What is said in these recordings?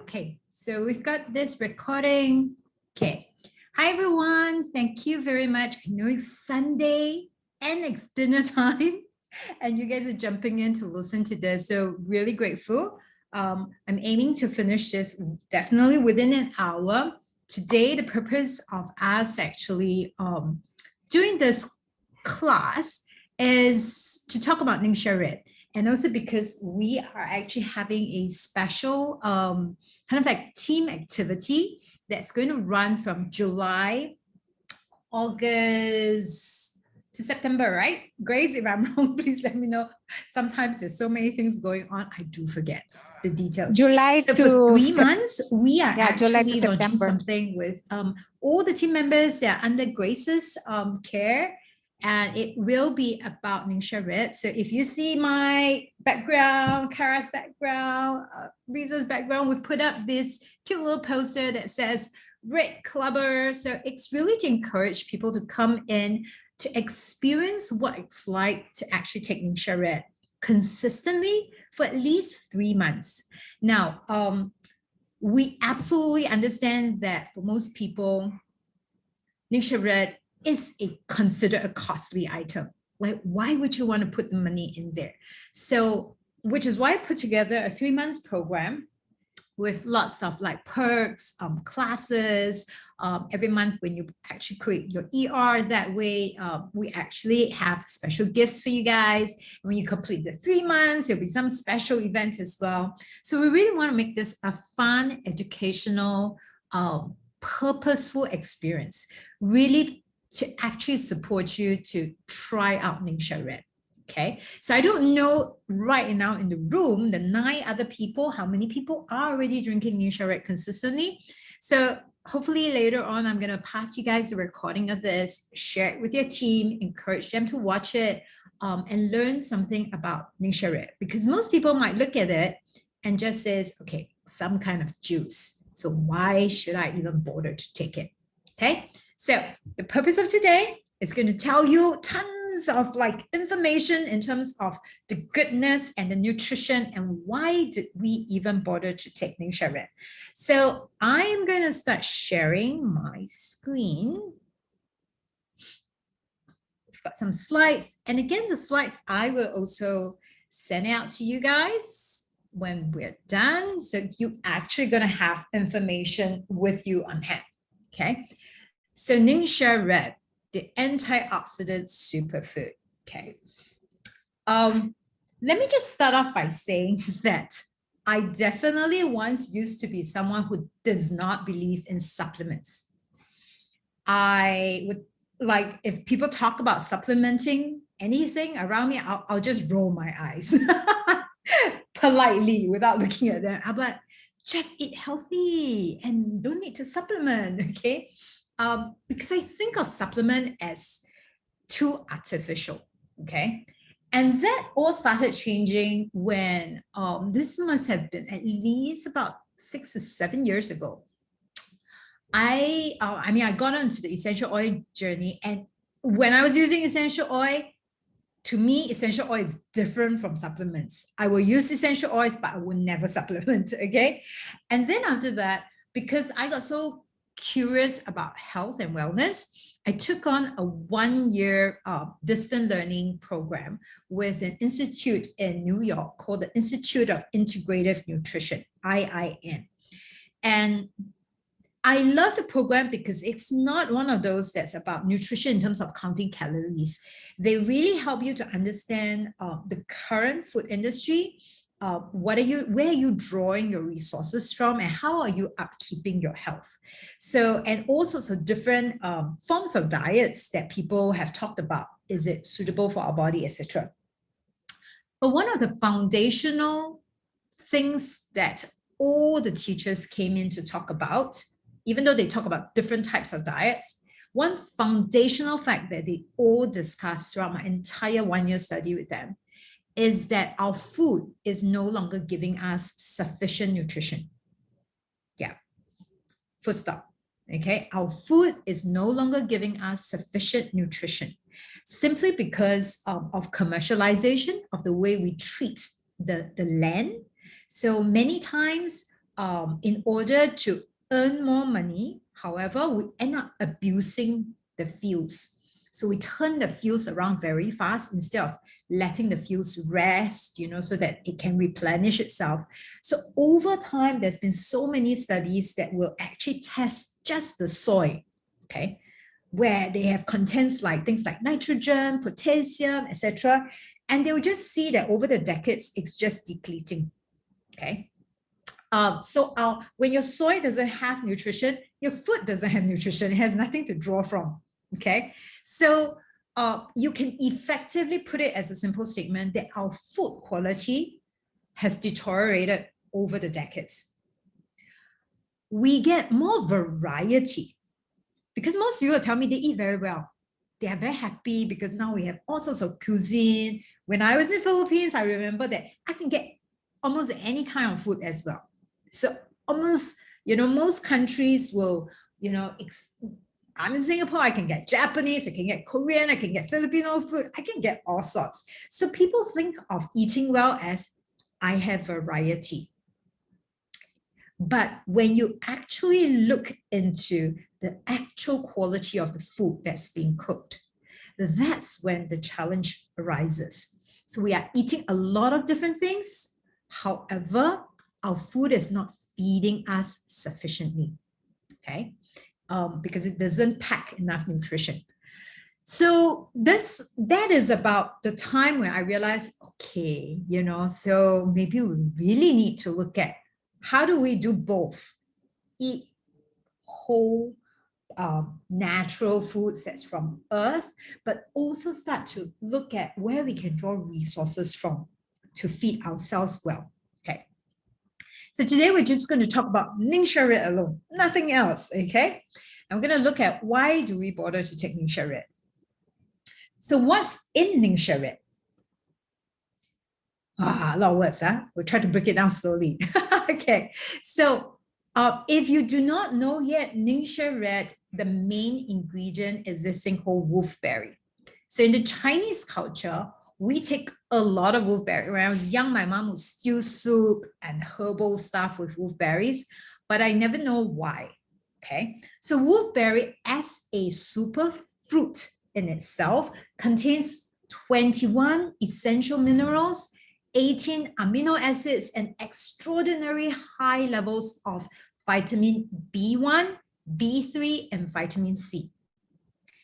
Okay, so we've got this recording. Okay. Hi, everyone. Thank you very much. I know it's Sunday and it's dinner time, and you guys are jumping in to listen to this. So really grateful. I'm aiming to finish this definitely within an hour. Today, the purpose of us actually doing this class is to talk about Ningxia Red. And also because we are actually having a special kind of like team activity that's going to run from July, August to September, right? Grace, if I'm wrong, please let me know. Sometimes there's so many things going on, I do forget the details. July so to for 3 months, we are July actually to launching September. something with all the team members that are under Grace's care. And it will be about Ningxia Red. So if you see my background, Kara's background, Riza's background, we put up this cute little poster that says Red Clubber. So it's really to encourage people to come in to experience what it's like to actually take Ningxia Red consistently for at least 3 months. Now, we absolutely understand that for most people, Ningxia Red is considered a costly item. Like, why would you want to put the money in there? So, which is why I put together a 3 months program with lots of like perks, classes. Every month when you actually create your ER that way, we actually have special gifts for you guys. When you complete the 3 months, there'll be some special event as well. So we really want to make this a fun, educational, purposeful experience, really to actually support you to try out Ningxia Red. Okay, so I don't know right now in the room, the 9 other people, how many people are already drinking Ningxia Red consistently. So hopefully later on, I'm going to pass you guys the recording of this, share it with your team, encourage them to watch it and learn something about Ningxia Red. Because most people might look at it and just says, okay, some kind of juice. So why should I even bother to take it? Okay, so the purpose of today is going to tell you tons of like information in terms of the goodness and the nutrition and why did we even bother to take Ningxia Red. So I am going to start sharing my screen. We've got some slides, and again, the slides I will also send out to you guys when we're done. So you actually going to have information with you on hand. Okay, so Ningxia Red, the antioxidant superfood. Okay. Let me just start off by saying that I definitely once used to be someone who does not believe in supplements. I would like, if people talk about supplementing anything around me, I'll just roll my eyes politely without looking at them. I'm like, just eat healthy and don't need to supplement, okay? Because I think of supplement as too artificial, okay? And that all started changing when this must have been at least about 6 to 7 years ago. I got onto the essential oil journey, and when I was using essential oil, to me, essential oil is different from supplements. I will use essential oils, but I will never supplement, okay? And then after that, because I got so curious about health and wellness, I took on a 1-year distant learning program with an institute in New York called the Institute of Integrative Nutrition, IIN. And I love the program because it's not one of those that's about nutrition in terms of counting calories. They really help you to understand the current food industry. Where are you drawing your resources from, and how are you upkeeping your health? So, and all sorts of different forms of diets that people have talked about. Is it suitable for our body, etc.? But one of the foundational things that all the teachers came in to talk about, even though they talk about different types of diets, one foundational fact that they all discussed throughout my entire 1-year study with them is that our food is no longer giving us sufficient nutrition. Yeah, full stop. Okay, our food is no longer giving us sufficient nutrition simply because of commercialization of the way we treat the land. So many times in order to earn more money. However, we end up abusing the fields. So we turn the fields around very fast instead of letting the fields rest, so that it can replenish itself. So over time, there's been so many studies that will actually test just the soil, okay, where they have contents like things like nitrogen, potassium, etc. And they'll just see that over the decades, it's just depleting, okay? When your soil doesn't have nutrition, your food doesn't have nutrition. It has nothing to draw from, okay? So you can effectively put it as a simple statement that our food quality has deteriorated over the decades. We get more variety because most people tell me they eat very well. They are very happy because now we have all sorts of cuisine. When I was in Philippines, I remember that I can get almost any kind of food as well. So almost, most countries will, I'm in Singapore, I can get Japanese, I can get Korean, I can get Filipino food, I can get all sorts. So people think of eating well as I have variety. But when you actually look into the actual quality of the food that's being cooked, that's when the challenge arises. So we are eating a lot of different things. However, our food is not feeding us sufficiently, okay? Because it doesn't pack enough nutrition. So that is about the time when I realized, okay, so maybe we really need to look at how do we do both? Eat whole natural foods that's from earth, but also start to look at where we can draw resources from to feed ourselves well. Okay. So today we're just going to talk about Ningxia Red alone, nothing else. Okay. And we're going to look at why do we bother to take Ningxia Red. So what's in Ningxia Red? A lot of words, huh? We'll try to break it down slowly. Okay, so if you do not know yet, Ningxia Red, the main ingredient is this thing called wolfberry. So in the Chinese culture, we take a lot of wolfberry. When I was young, my mom would stew soup and herbal stuff with wolfberries, but I never know why. Okay, so wolfberry as a superfruit in itself contains 21 essential minerals, 18 amino acids, and extraordinary high levels of vitamin B1, B3, and vitamin C.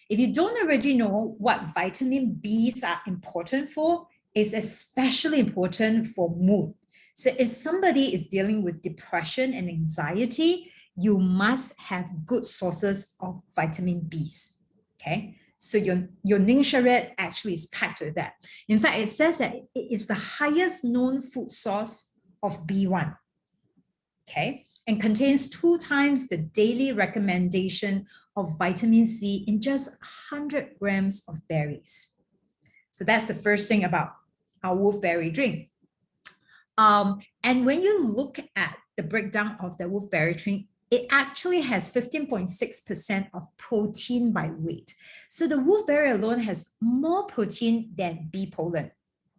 If you don't already know what vitamin Bs are important for, it's especially important for mood. So if somebody is dealing with depression and anxiety, you must have good sources of vitamin Bs, okay? So your Ningxia Red actually is packed with that. In fact, it says that it is the highest known food source of B1, okay? And contains 2 times the daily recommendation of vitamin C in just 100 grams of berries. So that's the first thing about our wolfberry drink. And when you look at the breakdown of the wolfberry drink, it actually has 15.6% of protein by weight. So the wolfberry alone has more protein than bee pollen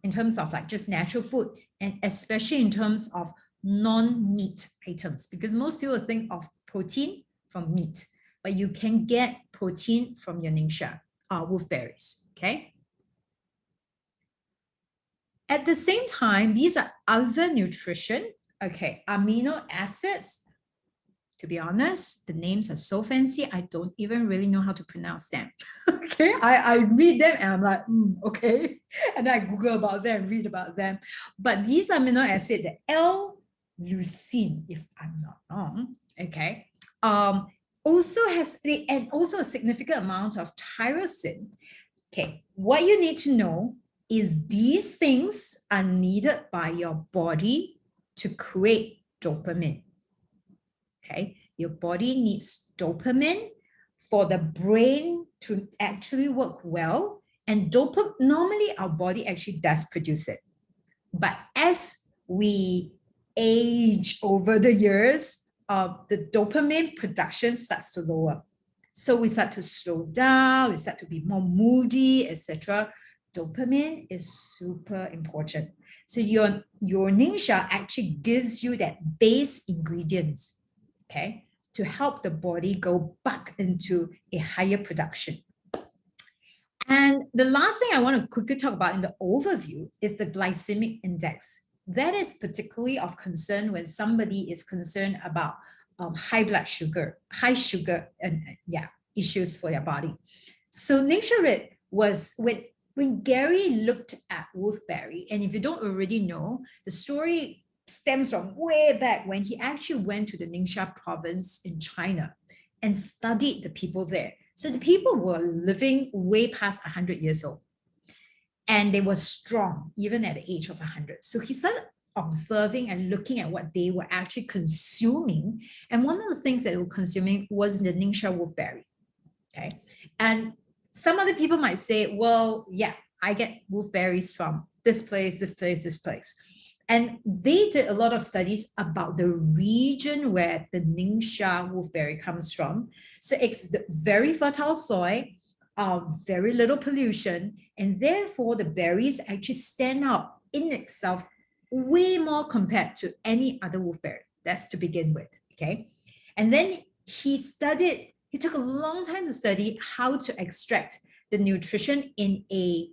in terms of like just natural food, and especially in terms of non-meat items, because most people think of protein from meat, but you can get protein from your Ningxia wolfberries, okay? At the same time, these are other nutrition, okay, amino acids. To be honest, the names are so fancy, I don't even really know how to pronounce them. Okay, I read them and I'm like, okay. And I Google about them, read about them. But these amino acids, the L-leucine, if I'm not wrong, okay, also has a significant amount of tyrosine. Okay, what you need to know is these things are needed by your body to create dopamine. Okay, your body needs dopamine for the brain to actually work well. And dopamine, normally our body actually does produce it. But as we age over the years, the dopamine production starts to lower. So we start to slow down, we start to be more moody, etc. Dopamine is super important. So your Ningxia actually gives you that base ingredients, okay, to help the body go back into a higher production. And the last thing I want to quickly talk about in the overview is the glycemic index. That is particularly of concern when somebody is concerned about high blood sugar, high sugar, and issues for their body. So Ningxia Red was when Gary looked at wolfberry, and if you don't already know, the story stems from way back when he actually went to the Ningxia province in China and studied the people there. So the people were living way past 100 years old, and they were strong even at the age of 100. So he started observing and looking at what they were actually consuming. And one of the things that they were consuming was the Ningxia wolfberry. Okay. And some other people might say, well, yeah, I get wolfberries from this place, this place, this place. And they did a lot of studies about the region where the Ningxia wolfberry comes from. So it's very fertile soil, very little pollution, and therefore the berries actually stand out in itself way more compared to any other wolfberry. That's to begin with, okay? And then he took a long time to study how to extract the nutrition in a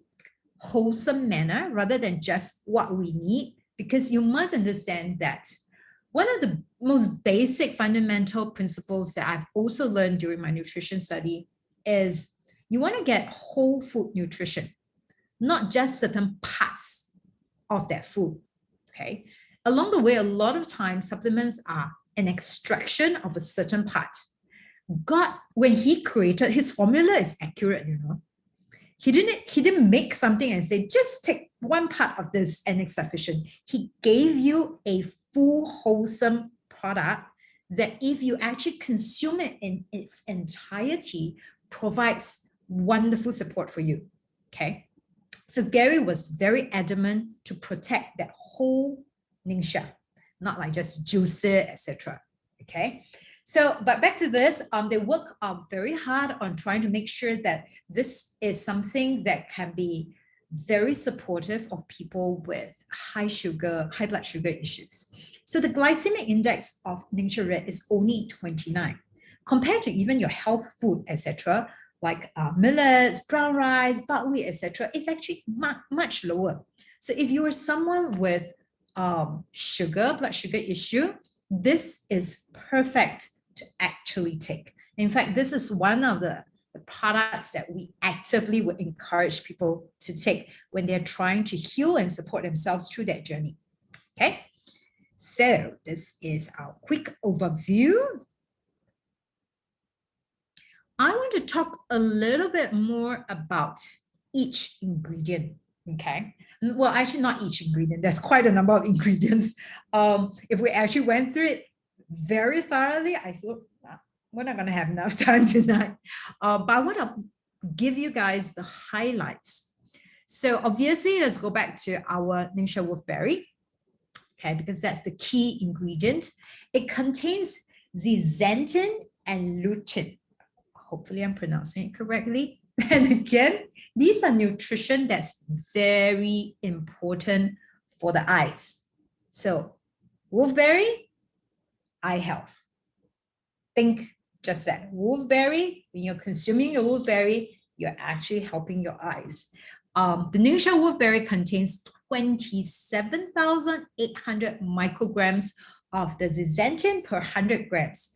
wholesome manner rather than just what we need, because you must understand that one of the most basic fundamental principles that I've also learned during my nutrition study is you want to get whole food nutrition, not just certain parts of that food, okay? Along the way, a lot of times supplements are an extraction of a certain part. God, when he created his formula is accurate, you know. He didn't make something and say, just take one part of this and it's sufficient. He gave you a full, wholesome product that if you actually consume it in its entirety, provides wonderful support for you, okay? So Gary was very adamant to protect that whole Ningxia, not like just juice it, etc., okay? So, but back to this, they work very hard on trying to make sure that this is something that can be very supportive of people with high blood sugar issues. So the glycemic index of Ningxia Red is only 29, compared to even your health food, etc., like millets, brown rice, buckwheat, etc., it's actually much lower. So if you are someone with blood sugar issue, this is perfect to actually take. In fact, this is one of the products that we actively would encourage people to take when they're trying to heal and support themselves through that journey. Okay, so this is our quick overview. I want to talk a little bit more about each ingredient. Okay, well, actually not each ingredient. There's quite a number of ingredients. If we actually went through it very thoroughly, I thought we're not going to have enough time tonight. But I want to give you guys the highlights. So obviously, let's go back to our Ningxia wolfberry, okay, because that's the key ingredient. It contains zeaxanthin and lutein. Hopefully, I'm pronouncing it correctly. And again, these are nutrition that's very important for the eyes. So wolfberry, eye health. Think just that. Wolfberry, when you're consuming your wolfberry, you're actually helping your eyes. The Ningxia wolfberry contains 27,800 micrograms of the zeaxanthin per 100 grams.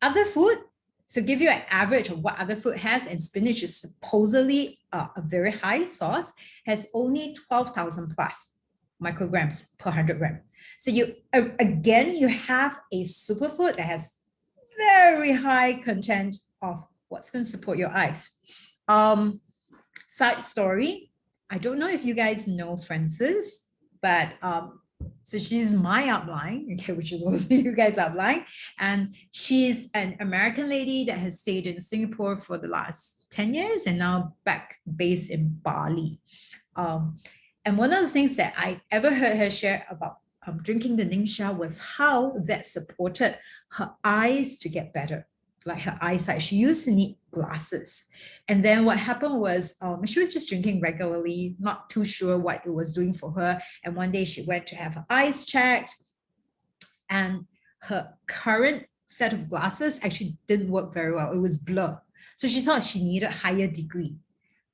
Other food, so give you an average of what other food has, and spinach is supposedly a very high source, has only 12,000 plus micrograms per 100 grams. So you again, you have a superfood that has very high content of what's going to support your eyes. Side story, I don't know if you guys know Frances, but so she's my upline, okay, which is also you guys' upline, and she's an American lady that has stayed in Singapore for the last 10 years and now back based in Bali. And one of the things that I ever heard her share about drinking the Ningxia was how that supported her eyes to get better, like her eyesight. She used to need glasses. And then what happened was she was just drinking regularly, not too sure what it was doing for her. And one day she went to have her eyes checked, and her current set of glasses actually didn't work very well. It was blur. So she thought she needed higher degree.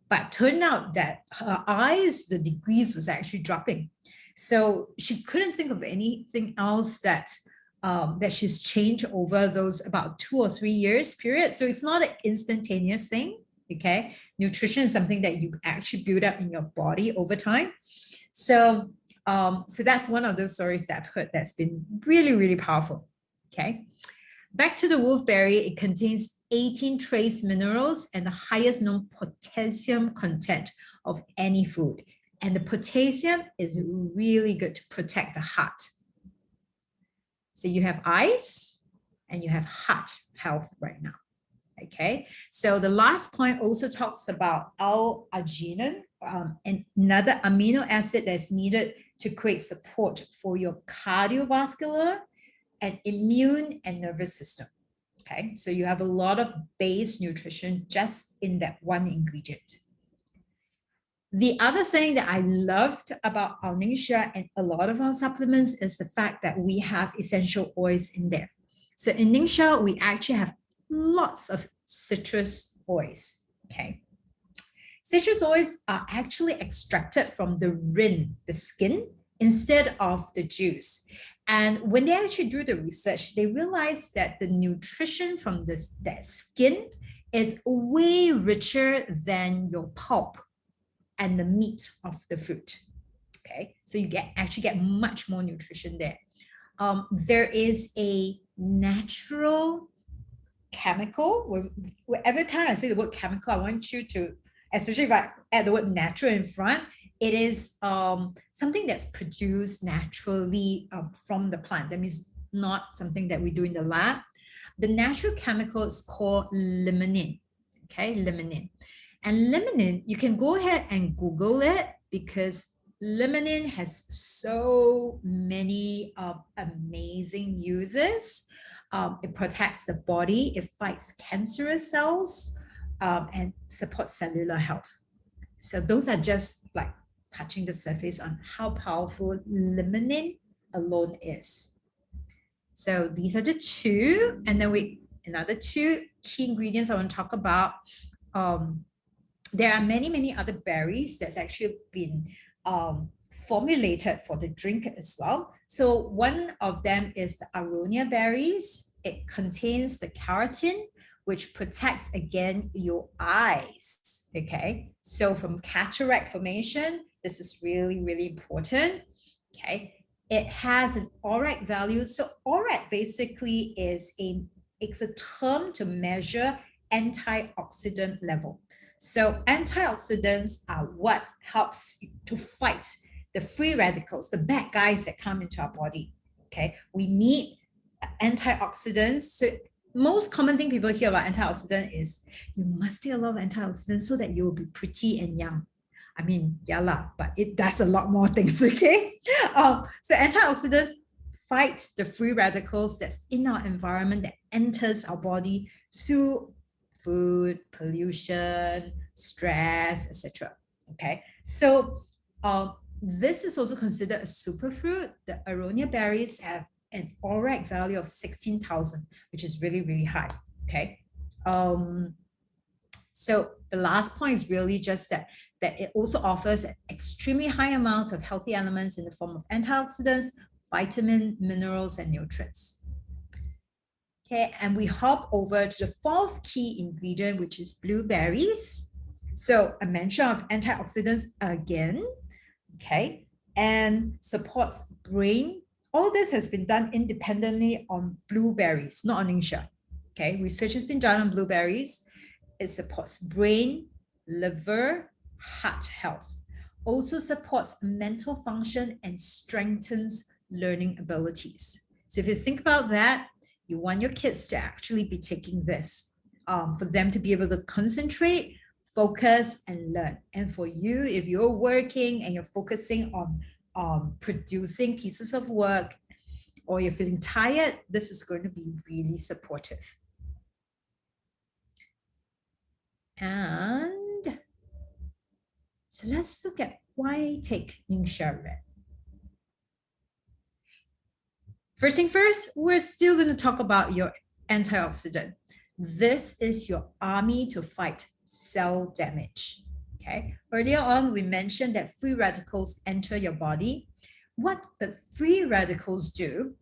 But turned out that her eyes, the degrees was actually dropping. So she couldn't think of anything else that that she's changed over those about 2 or 3 years period. So it's not an instantaneous thing. Okay, nutrition is something that you actually build up in your body over time. So so that's one of those stories that I've heard that's been really, really powerful. Okay. Back to the wolfberry, it contains 18 trace minerals and the highest known potassium content of any food. And the potassium is really good to protect the heart. So you have eyes and you have heart health right now. Okay, so the last point also talks about L-arginine, another amino acid that's needed to create support for your cardiovascular and immune and nervous system. Okay, so you have a lot of base nutrition just in that one ingredient. The other thing that I loved about our Ningxia and a lot of our supplements is the fact that we have essential oils in there. So in Ningxia, we actually have lots of citrus oils. Okay, citrus oils are actually extracted from the rind, the skin, instead of the juice. And when they actually do the research, they realize that the nutrition from that skin is way richer than your pulp and the meat of the fruit. Okay, so you actually get much more nutrition there. There is a natural chemical. Every time I say the word chemical, I want you to, especially if I add the word natural in front, it is something that's produced naturally from the plant. That means not something that we do in the lab. The natural chemical is called limonene. Okay, limonene. And limonene, you can go ahead and Google it because limonene has so many amazing uses. It protects the body, it fights cancerous cells, and supports cellular health. So those are just like touching the surface on how powerful limonene alone is. So these are the two, and then another two key ingredients I want to talk about. There are many other berries that's actually been formulated for the drink as well. So one of them is the aronia berries. It contains the keratin, which protects again your eyes. Okay, so from cataract formation, this is really important. Okay, it has an ORAC value. So ORAC basically it's a term to measure antioxidant level. So antioxidants are what helps to fight the free radicals, the bad guys that come into our body. Okay, we need antioxidants. So most common thing people hear about antioxidant is you must take a lot of antioxidants so that you will be pretty and young. I mean, yeah lah, but it does a lot more things, okay? So antioxidants fight the free radicals that's in our environment that enters our body through food, pollution, stress, etc. Okay, so this is also considered a superfruit. The aronia berries have an ORAC value of 16,000, which is really high. Okay, so the last point is really just that it also offers an extremely high amount of healthy elements in the form of antioxidants, vitamin, minerals, and nutrients. Okay, and we hop over to the fourth key ingredient, which is blueberries. So a mention of antioxidants again, okay, and supports brain. All this has been done independently on blueberries, not on Ningxia. Okay, research has been done on blueberries. It supports brain, liver, heart health. Also supports mental function and strengthens learning abilities. So if you think about that, you want your kids to actually be taking this for them to be able to concentrate, focus, and learn. And for you, if you're working and you're focusing on producing pieces of work, or you're feeling tired, this is going to be really supportive. And so let's look at why take Ningxia Red. First thing first, we're still going to talk about your antioxidant. This is your army to fight cell damage. Okay. Earlier on, we mentioned that free radicals enter your body. What the free radicals do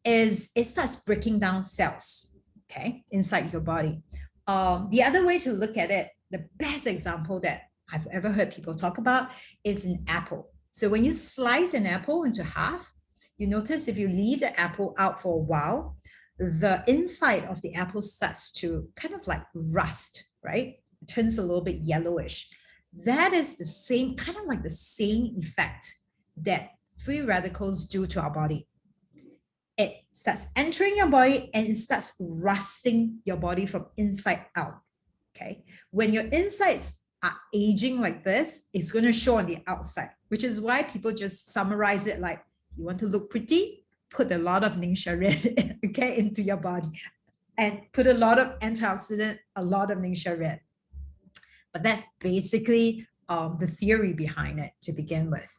is it starts breaking down cells, okay, inside your body. The other way to look at it, the best example that I've ever heard people talk about is an apple. So when you slice an apple into half, you notice if you leave the apple out for a while, the inside of the apple starts to kind of like rust, right? It turns a little bit yellowish. That is the same, kind of like the same effect that free radicals do to our body. It starts entering your body and it starts rusting your body from inside out. Okay. When your insides are aging like this, it's going to show on the outside, which is why people just summarize it like, you want to look pretty, put a lot of Ningxia Red, okay, into your body, and put a lot of antioxidant, a lot of Ningxia Red. But that's basically the theory behind it to begin with.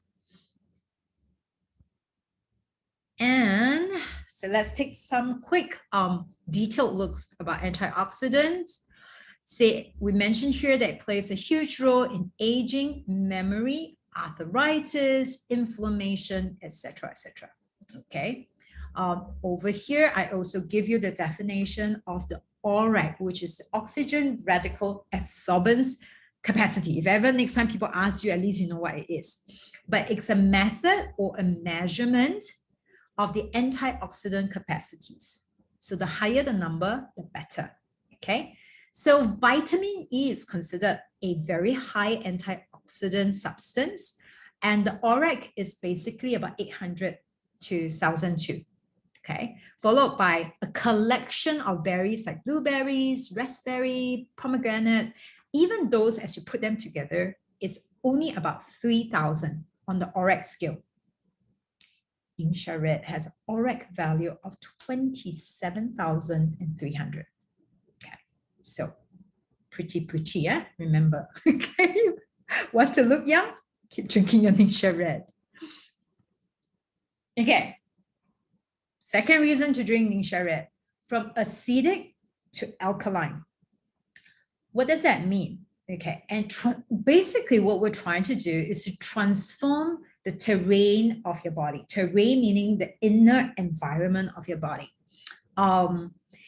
And so let's take some quick detailed looks about antioxidants. Say we mentioned here that it plays a huge role in aging, memory, arthritis, inflammation, etc., etc. Okay. Over here, I also give you the definition of the ORAC, which is oxygen radical absorbance capacity. If ever next time people ask you, at least you know what it is. But it's a method or a measurement of the antioxidant capacities. So the higher the number, the better. Okay. So vitamin E is considered a very high antioxidant substance, and the ORAC is basically about 800 to 1002. Okay, followed by a collection of berries like blueberries, raspberry, pomegranate. Even those, as you put them together, is only about 3000 on the ORAC scale. Ningxia Red has an ORAC value of 27,300. Okay, so pretty, yeah? Remember, okay? Want to look young? Keep drinking your Ningxia Red. Okay. Second reason to drink Ningxia Red, from acidic to alkaline. What does that mean? Okay, and basically what we're trying to do is to transform the terrain of your body. Terrain meaning the inner environment of your body.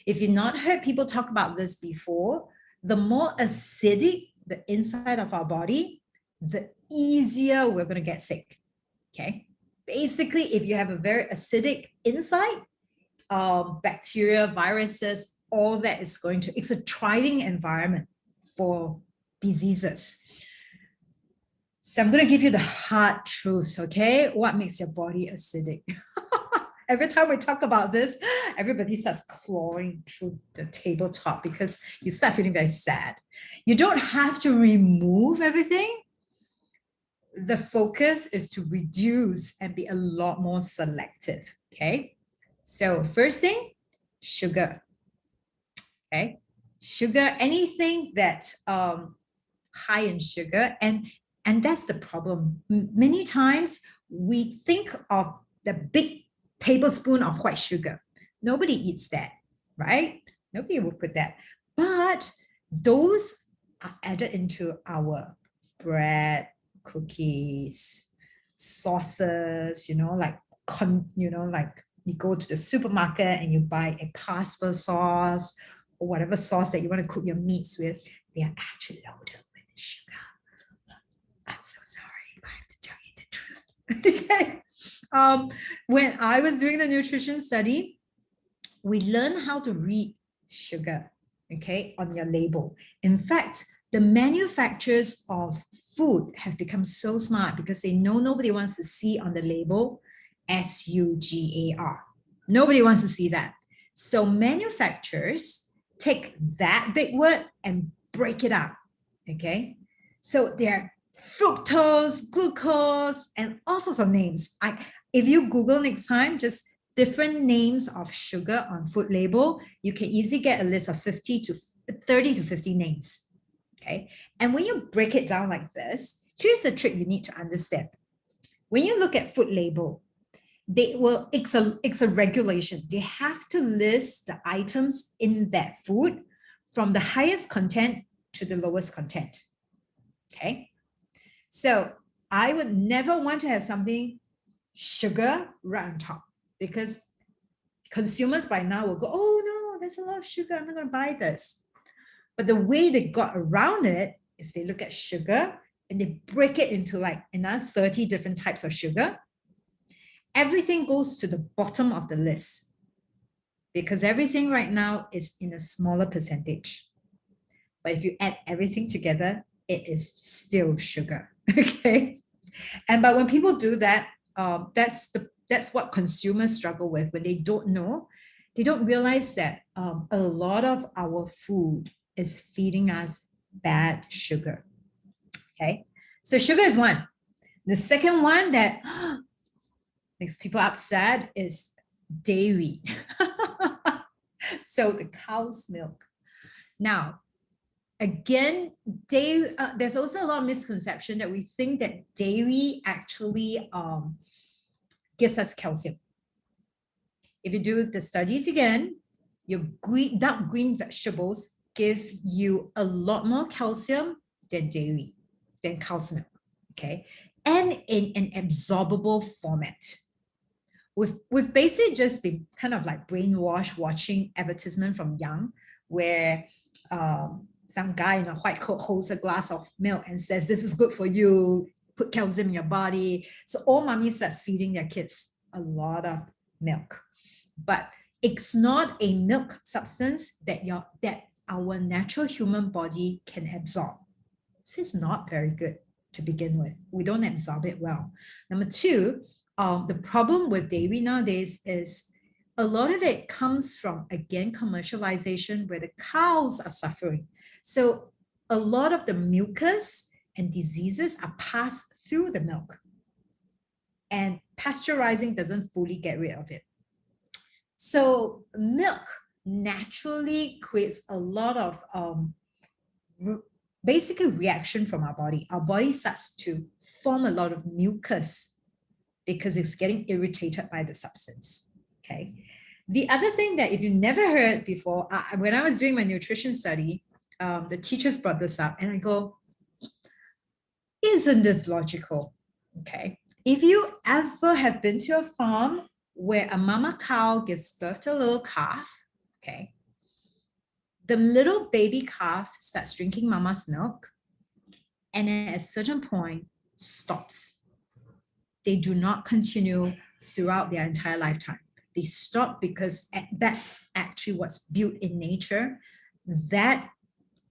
If you've not heard people talk about this before, the more acidic the inside of our body, the easier we're going to get sick. Okay. Basically, if you have a very acidic inside, bacteria, viruses, all that is going to, it's a thriving environment for diseases. So I'm going to give you the hard truth, okay? What makes your body acidic? Every time we talk about this, everybody starts clawing through the tabletop because you start feeling very sad. You don't have to remove everything. The focus is to reduce and be a lot more selective, okay? So first thing, sugar, okay? Sugar, anything that high in sugar, and that's the problem. Many times we think of the big tablespoon of white sugar. Nobody eats that, right? Nobody will put that. But those are added into our bread, cookies, sauces, like you go to the supermarket and you buy a pasta sauce or whatever sauce that you want to cook your meats with. They are actually loaded with sugar. I'm so sorry, I have to tell you the truth. Okay. When I was doing the nutrition study, we learned how to read sugar, okay, on your label. In fact, the manufacturers of food have become so smart because they know nobody wants to see on the label SUGAR. Nobody wants to see that. So manufacturers take that big word and break it up, okay? So there are fructose, glucose, and all sorts of names. If you Google next time, just different names of sugar on food label, you can easily get a list of 30 to 50 names. okay? And when you break it down like this, here's a trick you need to understand. When you look at food label, it's a regulation. They have to list the items in that food from the highest content to the lowest content, okay? So I would never want to have something sugar right on top, because consumers by now will go, oh no, there's a lot of sugar, I'm not going to buy this. But the way they got around it is they look at sugar and they break it into like another 30 different types of sugar. Everything goes to the bottom of the list because everything right now is in a smaller percentage. But if you add everything together, it is still sugar. Okay. But when people do that, that's what consumers struggle with when they don't know. They don't realize that a lot of our food is feeding us bad sugar. Okay. So sugar is one. The second one that makes people upset is dairy. So the cow's milk. Now, again, dairy, there's also a lot of misconception that we think that dairy actually gives us calcium. If you do the studies again, your dark green vegetables give you a lot more calcium than dairy, than cow's milk, okay? And in an absorbable format. We've basically just been kind of like brainwashed watching advertisement from young, where some guy in a white coat holds a glass of milk and says, this is good for you, put calcium in your body. So all mommy starts feeding their kids a lot of milk. But it's not a milk substance that our natural human body can absorb. This is not very good to begin with. We don't absorb it well. Number two, the problem with dairy nowadays is a lot of it comes from, again, commercialization where the cows are suffering. So a lot of the mucus and diseases are passed through the milk. And pasteurizing doesn't fully get rid of it. So milk naturally creates a lot of basically reaction from our body. Our body starts to form a lot of mucus because it's getting irritated by the substance, okay? The other thing that if you never heard before, when I was doing my nutrition study, the teachers brought this up and I go, isn't this logical? Okay. If you ever have been to a farm where a mama cow gives birth to a little calf, okay, the little baby calf starts drinking mama's milk and at a certain point stops. They do not continue throughout their entire lifetime. They stop because that's actually what's built in nature. That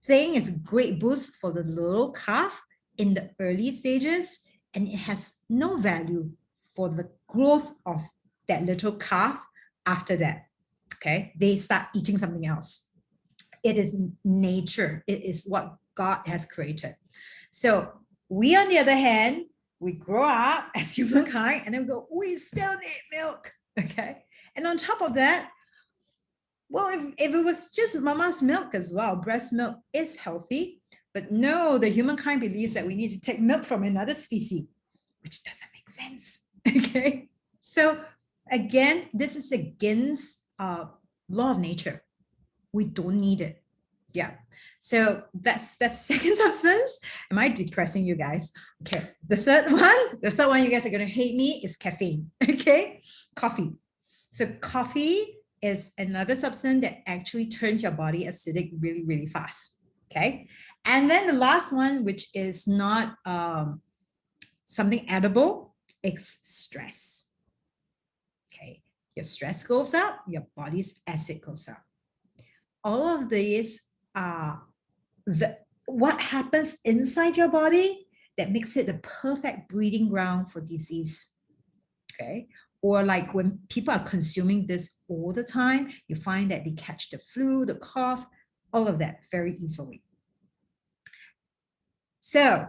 thing is a great boost for the little calf in the early stages, and it has no value for the growth of that little calf after that. Okay, they start eating something else. It is nature. It is what God has created. So we, on the other hand, we grow up as humankind and then we go, we still need milk. Okay. And on top of that, well, if it was just mama's milk as well, breast milk is healthy. But no, the humankind believes that we need to take milk from another species, which doesn't make sense. Okay. So again, this is against law of nature. We don't need it. Yeah. So that's second substance. Am I depressing you guys? Okay. The third one you guys are going to hate me is caffeine. Okay. Coffee. So coffee is another substance that actually turns your body acidic really, really fast. Okay. And then the last one, which is not something edible, it's stress. Okay. Your stress goes up, your body's acid goes up. All of these are what happens inside your body that makes it the perfect breeding ground for disease. Okay. Or like when people are consuming this all the time, you find that they catch the flu, the cough, all of that very easily. So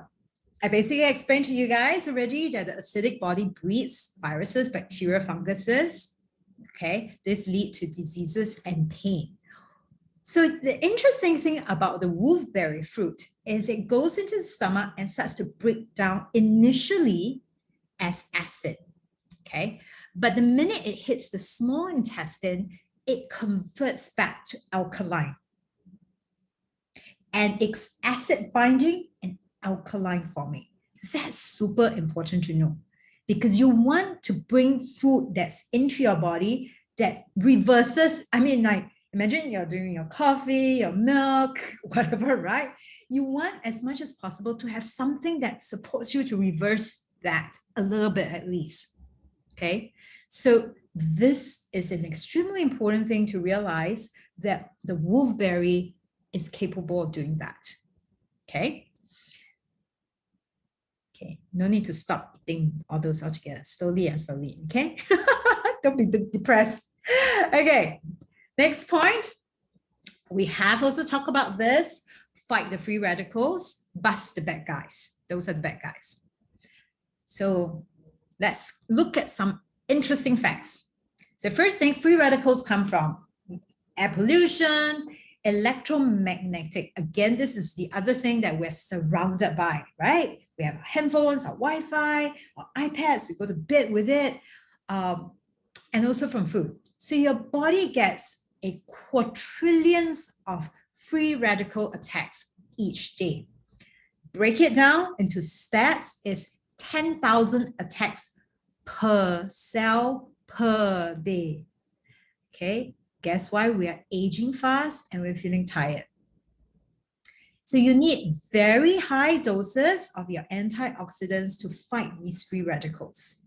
I basically explained to you guys already that the acidic body breeds viruses, bacteria, funguses. Okay. This leads to diseases and pain. So the interesting thing about the wolfberry fruit is it goes into the stomach and starts to break down initially as acid, okay? But the minute it hits the small intestine, it converts back to alkaline. And it's acid binding and alkaline forming. That's super important to know because you want to bring food that's into your body that reverses. I mean, like, imagine you're doing your coffee, your milk, whatever, right? You want as much as possible to have something that supports you to reverse that a little bit at least. Okay. So this is an extremely important thing to realize that the wolfberry is capable of doing that. Okay. Okay. No need to stop eating all those altogether. Slowly and slowly. Okay. Don't be depressed. Okay. Next point. We have also talked about this. Fight the free radicals, bust the bad guys. Those are the bad guys. So let's look at some interesting facts. So first thing, free radicals come from air pollution, electromagnetic. Again, this is the other thing that we're surrounded by, right? We have our handphones, our Wi-Fi, our iPads, we go to bed with it, and also from food. So your body gets a quadrillions of free radical attacks each day. Break it down into stats is 10,000 attacks per cell per day. Okay, guess why? We are aging fast and we're feeling tired. So you need very high doses of your antioxidants to fight these free radicals.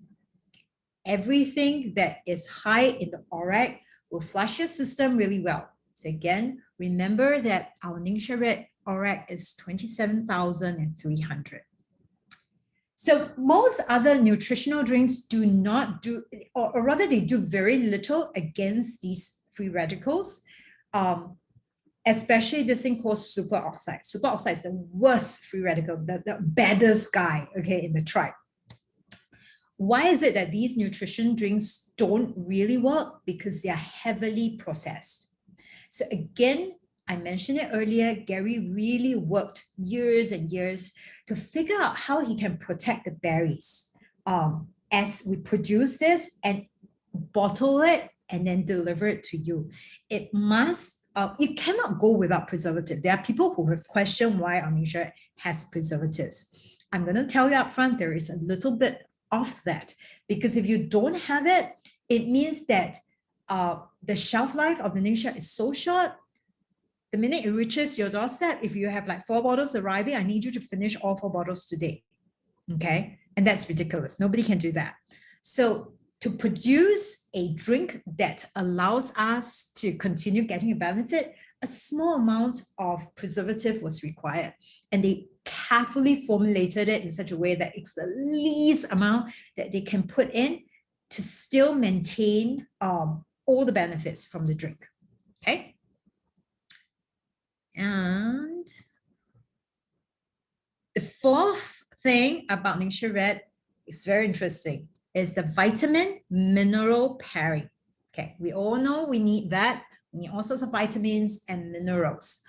Everything that is high in the ORAC will flush your system really well. So again, remember that our Ningxia Red ORAC is 27,300. So most other nutritional drinks do not do, or rather they do very little against these free radicals, especially this thing called superoxide. Superoxide is the worst free radical, the baddest guy, okay, in the tribe. Why is it that these nutrition drinks don't really work? Because they are heavily processed. So again, I mentioned it earlier, Gary really worked years and years to figure out how he can protect the berries as we produce this and bottle it and then deliver it to you. It must, you cannot go without preservative. There are people who have questioned why our Ningxia has preservatives. I'm going to tell you up front, there is a little bit of that because if you don't have it, it means that the shelf life of the Ningxia is so short. The minute it reaches your doorstep, if you have like 4 bottles arriving, I need you to finish all 4 bottles today. Okay. And that's ridiculous. Nobody can do that. So to produce a drink that allows us to continue getting a benefit, a small amount of preservative was required. And they carefully formulated it in such a way that it's the least amount that they can put in to still maintain all the benefits from the drink. Okay. And the fourth thing about Ningxia Red is very interesting, is the vitamin mineral pairing. Okay, we all know we need that. We need all sorts of vitamins and minerals,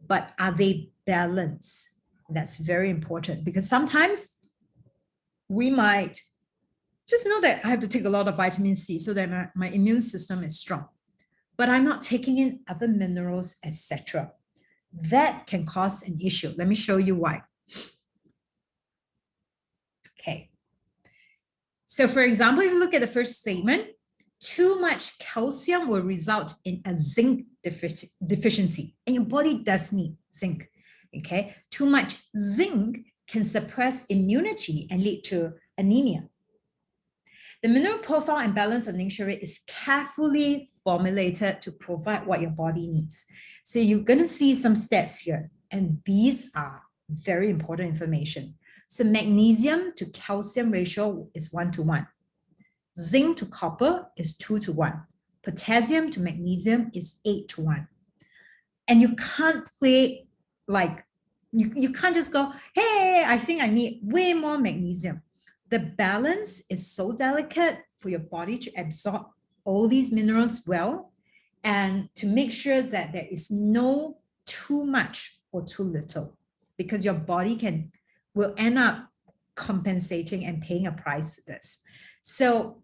but are they balanced? That's very important because sometimes we might just know that I have to take a lot of vitamin C so that my immune system is strong, but I'm not taking in other minerals, etc. That can cause an issue. Let me show you why. Okay. So for example, if you look at the first statement, too much calcium will result in a zinc deficiency, and your body does need zinc. Okay. Too much zinc can suppress immunity and lead to anemia. The mineral profile and balance of Ningxia Red is carefully formulated to provide what your body needs. So you're going to see some stats here, and these are very important information. So magnesium to calcium ratio is 1:1. Zinc to copper is 2:1. Potassium to magnesium is 8:1. And you can't play like, you can't just go, hey, I think I need way more magnesium. The balance is so delicate for your body to absorb all these minerals well. and to make sure that there is no too much or too little, because your body will end up compensating and paying a price for this. So,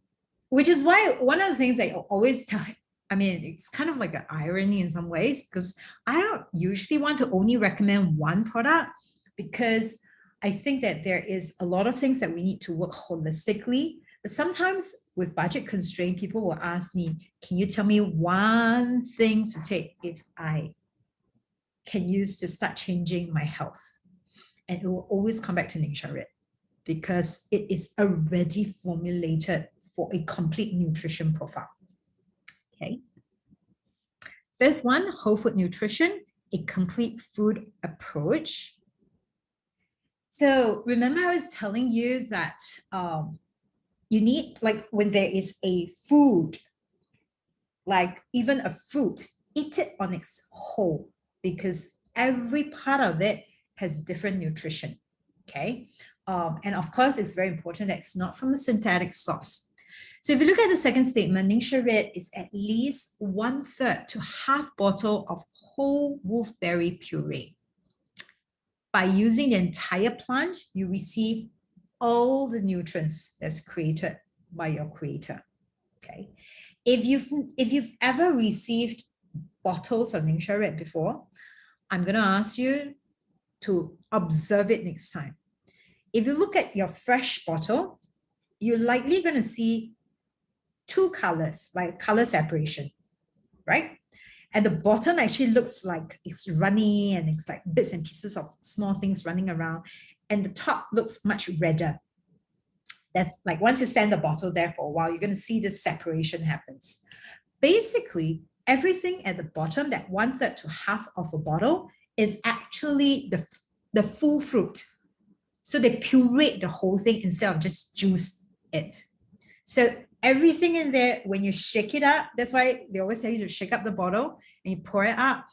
which is why one of the things I always tell, I mean, it's kind of like an irony in some ways, because I don't usually want to only recommend one product, because I think that there is a lot of things that we need to work holistically. But sometimes with budget constraint, people will ask me, can you tell me one thing to take if I can use to start changing my health? And it will always come back to Ningxia Red, because it is already formulated for a complete nutrition profile. Okay. Fifth one, whole food nutrition, a complete food approach. So remember I was telling you that you need, like when there is a food, like even a fruit, eat it on its whole, because every part of it has different nutrition, okay? And of course, it's very important that it's not from a synthetic source. So if you look at the second statement, Ningxia Red is at least 1/3 to half bottle of whole wolfberry puree. By using the entire plant, you receive all the nutrients that's created by your creator, okay? If you've ever received bottles of Ningxia Red before, I'm going to ask you to observe it next time. If you look at your fresh bottle, you're likely going to see two colors, like color separation, right? And the bottom actually looks like it's runny and it's like bits and pieces of small things running around. And the top looks much redder. That's like once you stand the bottle there for a while, you're going to see this separation happens. Basically, everything at the bottom, that 1/3 to half of a bottle, is actually the full fruit. So they puree the whole thing instead of just juice it. So everything in there, when you shake it up, that's why they always tell you to shake up the bottle and you pour it up.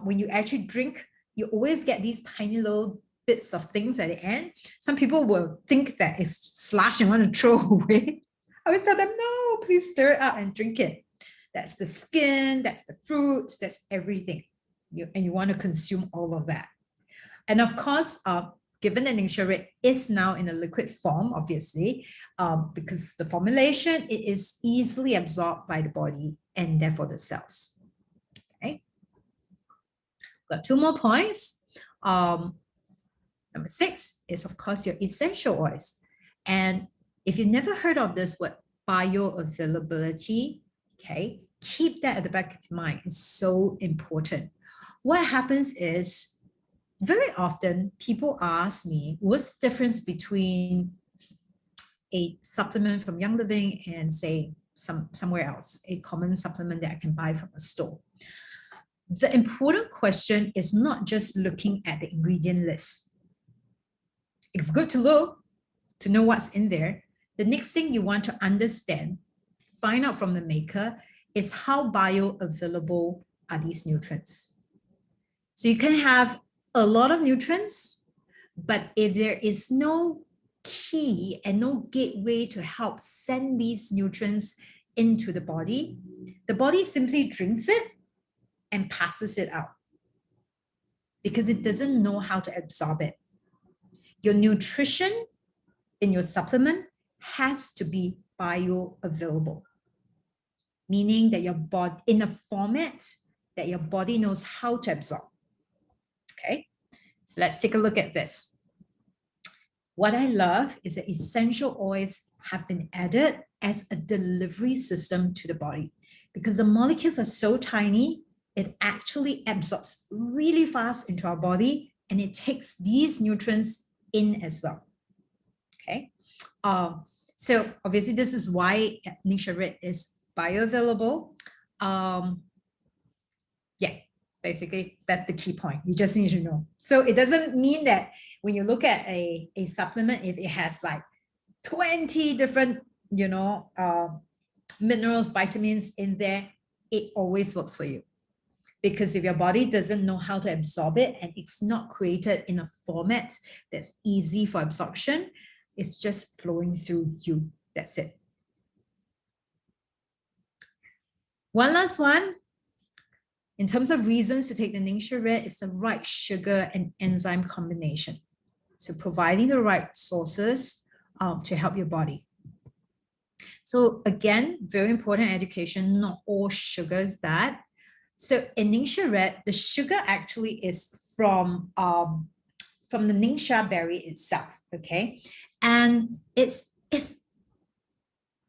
When you actually drink, you always get these tiny little bits of things at the end. Some people will think that it's slush and want to throw away. I always tell them, no, please stir it up and drink it. That's the skin, that's the fruit, that's everything. And you want to consume all of that. And of course, given that Ningxia Red is now in a liquid form, obviously, because the formulation, it is easily absorbed by the body and therefore the cells. Okay. Got 2 more points. Number 6 is, of course, your essential oils. And if you've never heard of this word, bioavailability, okay, keep that at the back of your mind. It's so important. What happens is, very often people ask me, what's the difference between a supplement from Young Living and say somewhere else, a common supplement that I can buy from a store? The important question is not just looking at the ingredient list. It's good to look, to know what's in there. The next thing you want to understand, find out from the maker, is how bioavailable are these nutrients. So you can have a lot of nutrients, but if there is no key and no gateway to help send these nutrients into the body simply drinks it and passes it out because it doesn't know how to absorb it. Your nutrition in your supplement has to be bioavailable, meaning that your body, in a format that your body knows how to absorb. Okay, so let's take a look at this. What I love is that essential oils have been added as a delivery system to the body because the molecules are so tiny, it actually absorbs really fast into our body and it takes these nutrients in as well. Okay, so obviously this is why Ningxia Red is bioavailable. Yeah, basically that's the key point. You just need to know. So it doesn't mean that when you look at a supplement, if it has like 20 different, minerals, vitamins in there, it always works for you. Because if your body doesn't know how to absorb it and it's not created in a format that's easy for absorption, it's just flowing through you. That's it. One last one, in terms of reasons to take the Ningxia Red, it's the right sugar and enzyme combination. So providing the right sources to help your body. So again, very important education, not all sugar is bad. So in Ningxia Red, the sugar actually is from the Ningxia berry itself, okay? And it's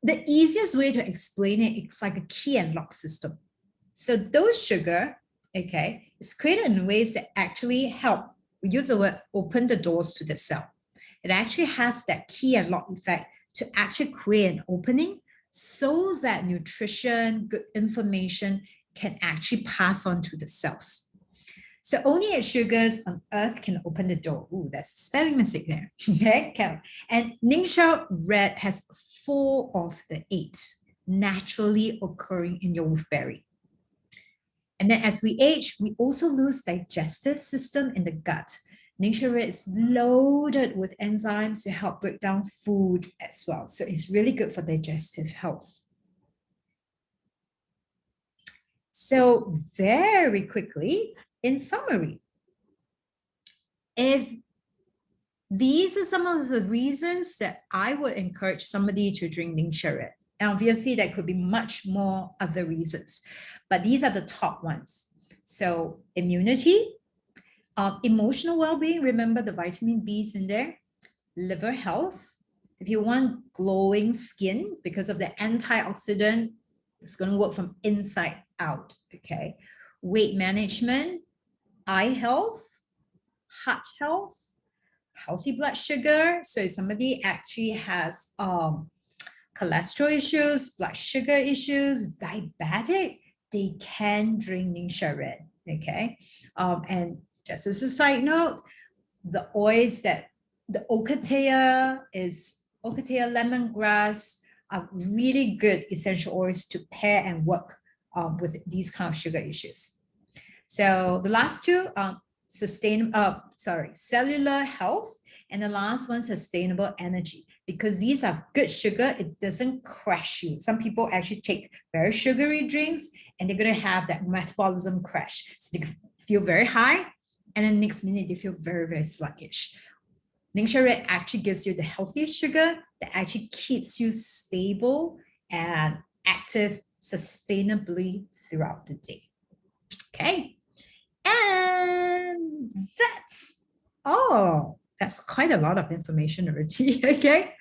the easiest way to explain it, it's like a key and lock system. So those sugar, okay, is created in ways that actually help, we use the word, open the doors to the cell. It actually has that key and lock effect to actually create an opening so that nutrition, good information can actually pass on to the cells. So only 8 sugars on earth can open the door. Ooh, that's a spelling mistake there. Okay, and Ningxia Red has 4 of the 8 naturally occurring in your wolfberry. And then as we age, we also lose digestive system in the gut. Ningxia Red is loaded with enzymes to help break down food as well. So it's really good for digestive health. So very quickly, in summary, if these are some of the reasons that I would encourage somebody to drink Ningxia Red. And obviously, there could be much more other reasons, but these are the top ones. So immunity, emotional well-being, remember the vitamin B's in there, liver health. If you want glowing skin because of the antioxidant, it's going to work from inside out, okay? Weight management, eye health, heart health, healthy blood sugar. So if somebody actually has cholesterol issues, blood sugar issues, diabetic, they can drink Ningxia Red, okay? And just as a side note, the oils that the Ocotea lemongrass are really good essential oils to pair and work with these kind of sugar issues. So the last two, cellular health, and the last one, sustainable energy, because these are good sugar. It doesn't crash you. Some people actually take very sugary drinks and they're going to have that metabolism crash. So they feel very high and then next minute they feel very, very sluggish. Ningxia Red actually gives you the healthiest sugar that actually keeps you stable and active sustainably throughout the day. Okay. And that's all. That's quite a lot of information already. Okay.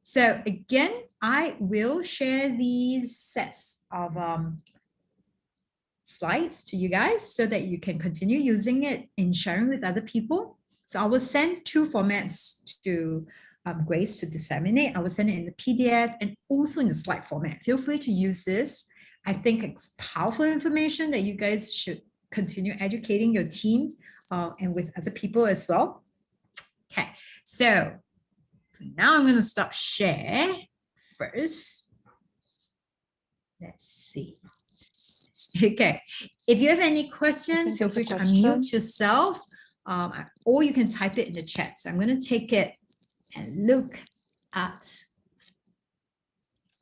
So again, I will share these sets of slides to you guys so that you can continue using it in sharing with other people. So I will send 2 formats to Grace to disseminate. I will send it in the PDF and also in the slide format. Feel free to use this. I think it's powerful information that you guys should continue educating your team and with other people as well. Okay, so now I'm going to stop share first. Let's see. Okay, if you have any question, feel free to unmute yourself or you can type it in the chat. So I'm going to take it and look at.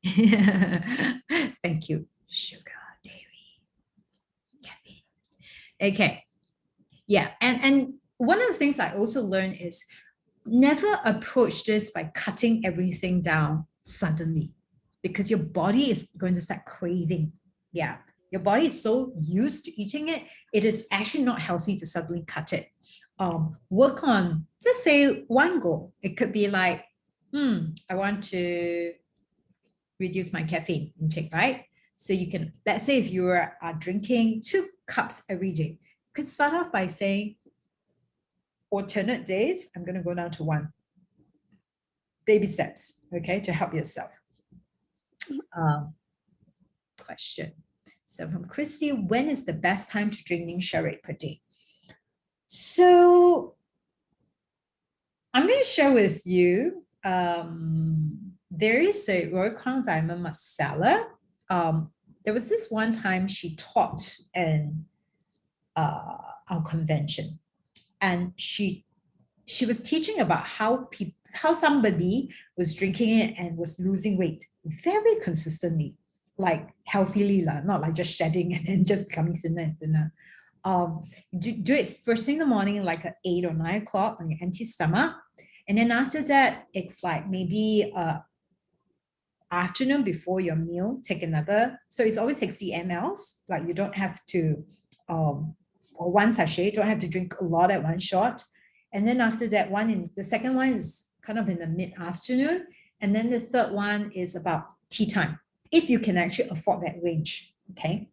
Thank you. Sugar, dairy, caffeine. Okay. Yeah. And one of the things I also learned is never approach this by cutting everything down suddenly because your body is going to start craving. Yeah. Your body is so used to eating it, it is actually not healthy to suddenly cut it. Work on, just say one goal. It could be like, I want to reduce my caffeine intake, right? So you can, let's say if you are drinking 2 cups every day, you could start off by saying, alternate days, I'm going to go down to 1. Baby steps, okay, to help yourself. Question. So from Christy, when is the best time to drink Ningxia Red per day? So I'm going to share with you, there is a Royal Crown Diamond Masala. There was this one time she taught in our convention, and she was teaching about how somebody was drinking it and was losing weight very consistently. like healthily, not like just shedding and then just becoming thinner and thinner. Do it first thing in the morning, like at 8 or 9 o'clock on your empty stomach. And then after that, it's like maybe afternoon before your meal, take another. So it's always 60 mLs. Like you don't have to, or one sachet, you don't have to drink a lot at one shot. And then after that the second one is kind of in the mid-afternoon. And then the third one is about tea time, if you can actually afford that range. Okay.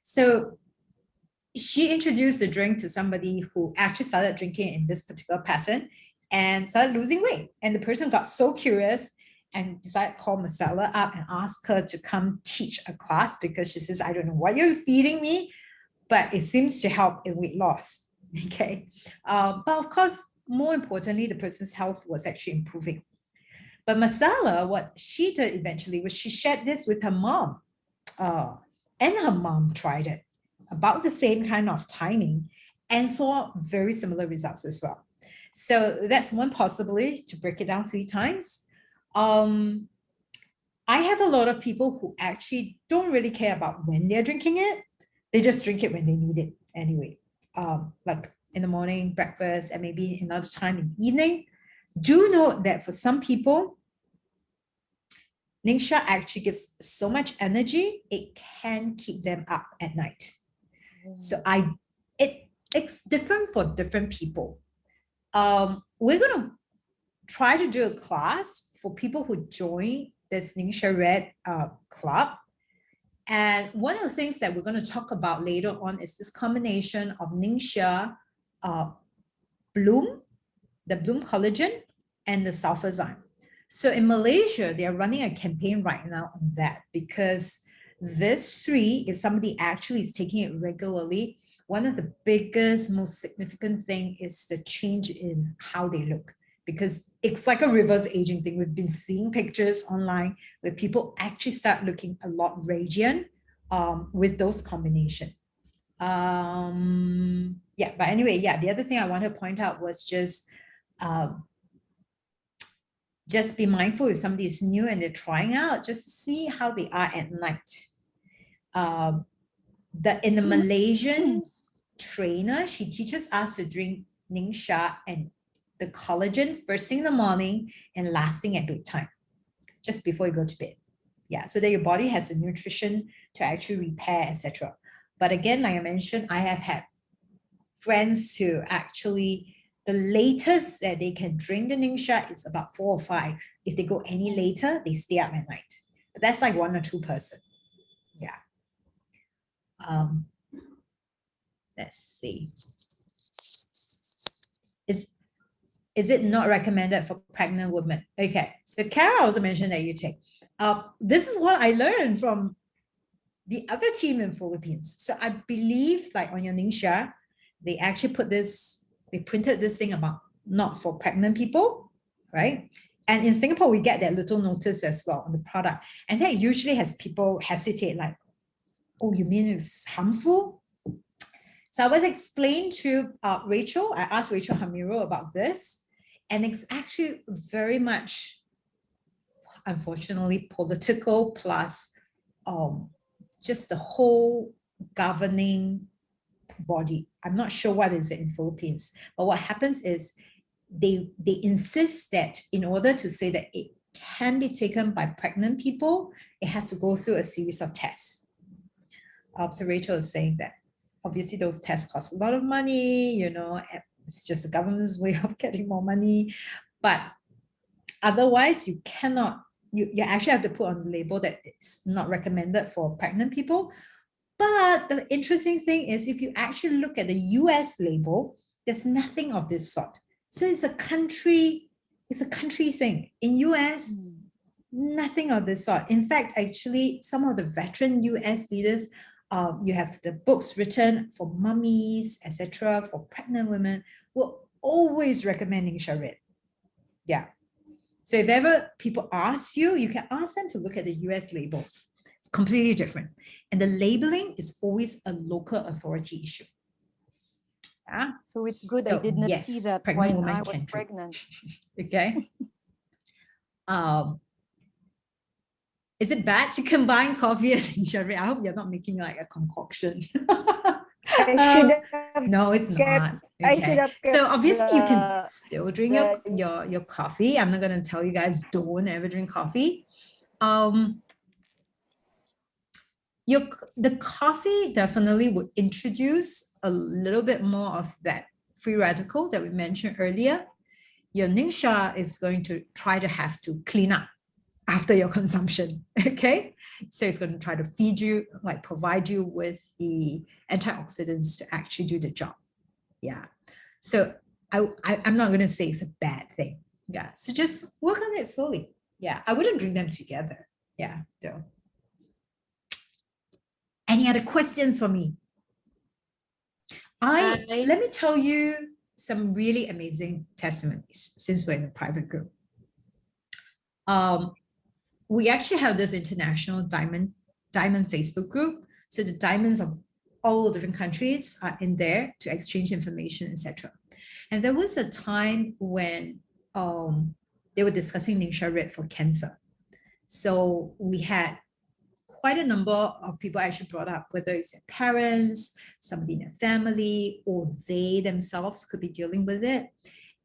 So she introduced the drink to somebody who actually started drinking in this particular pattern and started losing weight. And the person got so curious and decided to call Marcella up and ask her to come teach a class, because she says, I don't know what you're feeding me, but it seems to help in weight loss. Okay. But of course, more importantly, the person's health was actually improving. But Marcella, what she did eventually was she shared this with her mom. And her mom tried it about the same kind of timing and saw very similar results as well. So that's one possibility, to break it down 3 times. I have a lot of people who actually don't really care about when they're drinking it. They just drink it when they need it anyway. Like in the morning, breakfast, and maybe another time in the evening. Do note that for some people, Ningxia actually gives so much energy, it can keep them up at night. So it's different for different people. We're going to try to do a class for people who join this Ningxia Red club. And one of the things that we're going to talk about later on is this combination of Ningxia Bloom, the Bloom collagen, and the sulfazyme. So in Malaysia, they're running a campaign right now on that, because this 3, if somebody actually is taking it regularly, one of the biggest, most significant thing is the change in how they look, because it's like a reverse aging thing. We've been seeing pictures online where people actually start looking a lot radiant with those combination. Yeah, but anyway, yeah, the other thing I want to point out was just be mindful if somebody is new and they're trying out, just to see how they are at night. In the Malaysian trainer, she teaches us to drink Ningxia and the collagen first thing in the morning and lasting at bedtime, just before you go to bed. Yeah, so that your body has the nutrition to actually repair, etc. But again, like I mentioned, I have had friends who actually, the latest that they can drink the Ningxia is about 4 or 5. If they go any later, they stay up at night. But that's like 1 or 2 person. Yeah. Let's see. Is it not recommended for pregnant women? Okay. So Kara also mentioned that you take. This is what I learned from the other team in Philippines. So I believe, like on your Ningxia, they actually put this, they printed this thing about not for pregnant people, right? And in Singapore, we get that little notice as well on the product. And that usually has people hesitate, like, oh, you mean it's harmful? So I was explained to Rachel. I asked Rachel Hamiro about this. And it's actually very much, unfortunately, political, plus just the whole governing body. I'm not sure what is it in Philippines, but what happens is they insist that in order to say that it can be taken by pregnant people, it has to go through a series of tests. So Rachel is saying that obviously those tests cost a lot of money, it's just the government's way of getting more money. But otherwise, you cannot, you actually have to put on the label that it's not recommended for pregnant people. But the interesting thing is, if you actually look at the US label, there's nothing of this sort. So it's a country thing. In US, nothing of this sort. In fact, actually, some of the veteran US leaders, you have the books written for mummies, etc., for pregnant women, will always recommend Ningxia Red. Yeah. So if ever people ask you, you can ask them to look at the US labels. It's completely different. And the labeling is always a local authority issue. Yeah. So it's good I did not see that when I was pregnant. Okay. Is it bad to combine coffee and Ningxia Red? I hope you're not making like a concoction. No, it's not. Okay. So obviously you can still drink your coffee. I'm not going to tell you guys don't ever drink coffee. The coffee definitely would introduce a little bit more of that free radical that we mentioned earlier. Your Ningxia is going to try to have to clean up after your consumption, okay? So it's going to try to feed you, like provide you with the antioxidants to actually do the job. Yeah. So I'm not going to say it's a bad thing. Yeah. So just work on it slowly. Yeah. I wouldn't drink them together. Yeah. So any other questions for me? Let me tell you some really amazing testimonies since we're in a private group. We actually have this international diamond Facebook group. So the diamonds of all different countries are in there to exchange information, etc. And there was a time when they were discussing Ningxia Red for cancer. So we had quite a number of people actually brought up, whether it's their parents, somebody in their family, or they themselves could be dealing with it.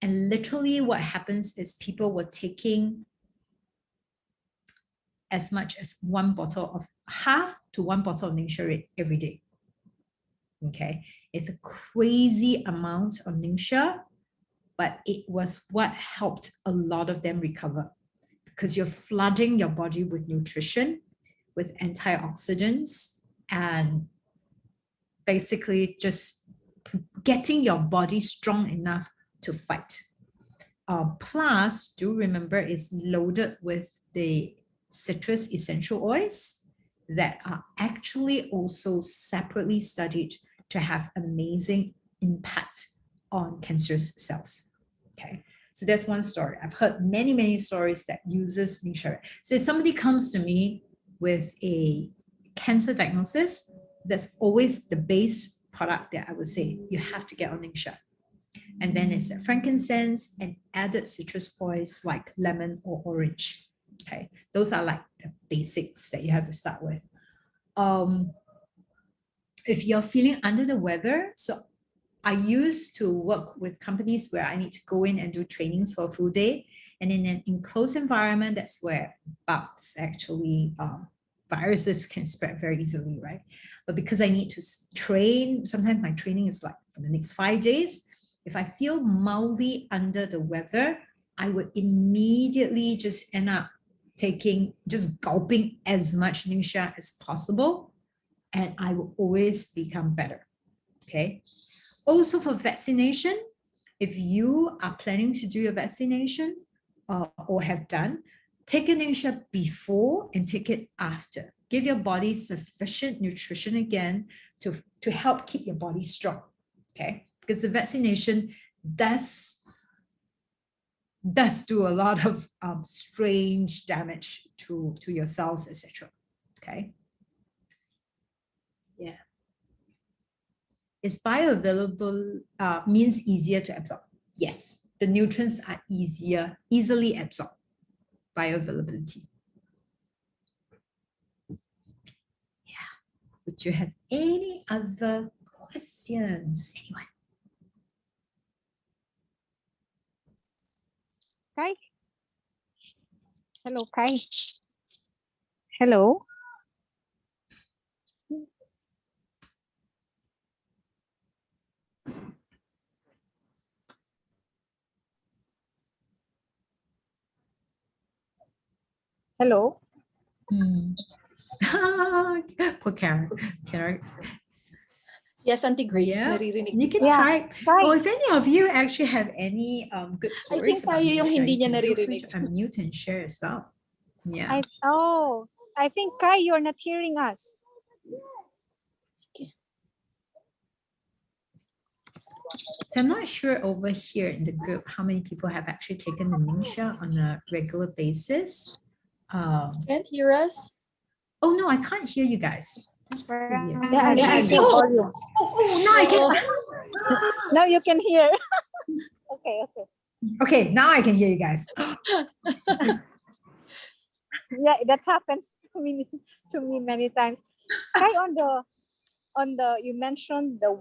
And literally what happens is people were taking as much as half to one bottle of Ningxia Red every day. Okay, it's a crazy amount of Ningxia, but it was what helped a lot of them recover, because you're flooding your body with nutrition, with antioxidants, and basically just getting your body strong enough to fight. Plus, do remember, it's loaded with the citrus essential oils that are actually also separately studied to have amazing impact on cancerous cells. Okay, so that's one story. I've heard many stories that uses Ningxia Red. So if somebody comes to me with a cancer diagnosis, that's always the base product that I would say you have to get on Ningxia. And then it's frankincense and added citrus oils like lemon or orange. Okay, those are like the basics that you have to start with. If you're feeling under the weather, so I used to work with companies where I need to go in and do trainings for a full day. And in an enclosed environment, that's where bugs actually, viruses can spread very easily, right? But because I need to train, sometimes my training is like for the next 5 days. If I feel mildly under the weather, I would immediately just end up just gulping as much Ningxia as possible, and I will always become better. Okay. Also for vaccination, if you are planning to do your vaccination or have done, take a Ningxia before and take it after. Give your body sufficient nutrition again to help keep your body strong. Okay, because the vaccination does do a lot of strange damage to your cells, etc. Okay. Yeah. Is bioavailable means easier to absorb? Yes, the nutrients are easily absorbed. Bioavailability. Yeah. Would you have any other questions? Anyone? Kai. Hello, Kai. Hello. Hello. Poor Karen. Yes, Auntie Grace. Yeah. Naririnig. You can type. Oh, if any of you actually have any good stories about tayo yung hindi niya naririnig. Unmute and share as well. Yeah. I think Kai, you're not hearing us. Okay. So I'm not sure over here in the group how many people have actually taken the Ningxia on a regular basis. Can't hear us? Oh no, I can't hear you guys. Yeah, I can. Now I can. Now you can hear. Okay, now I can hear you guys. Yeah, that happens to me many times. Kai, on the you mentioned the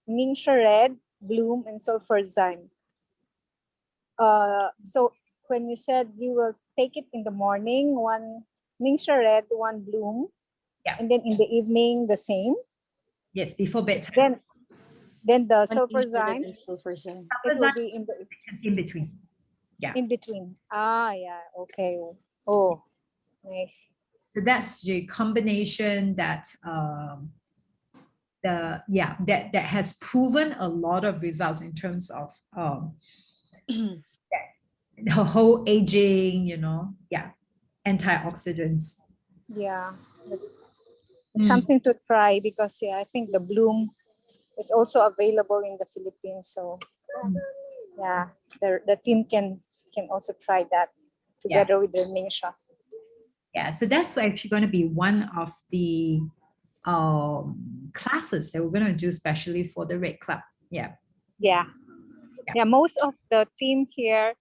Ningxia Red, Bloom, and Sulfurzyme. So when you said you will take it in the morning, one Ningxia Red, one Bloom, Yeah. and then in the evening the same. Yes, before bedtime. Then the One Sulfurzyme, Sulfurzyme. it will be In between. Yeah. in between. Ah, yeah. Okay. Oh, nice. So that's the combination that that has proven a lot of results in terms of the whole aging, antioxidants. Yeah, that's something to try because I think the Bloom is also available in the Philippines. So yeah, the team can also try that together with the Ningxia. Yeah, so that's actually going to be one of the classes that we're going to do especially for the Red Club. Yeah. Most of the team here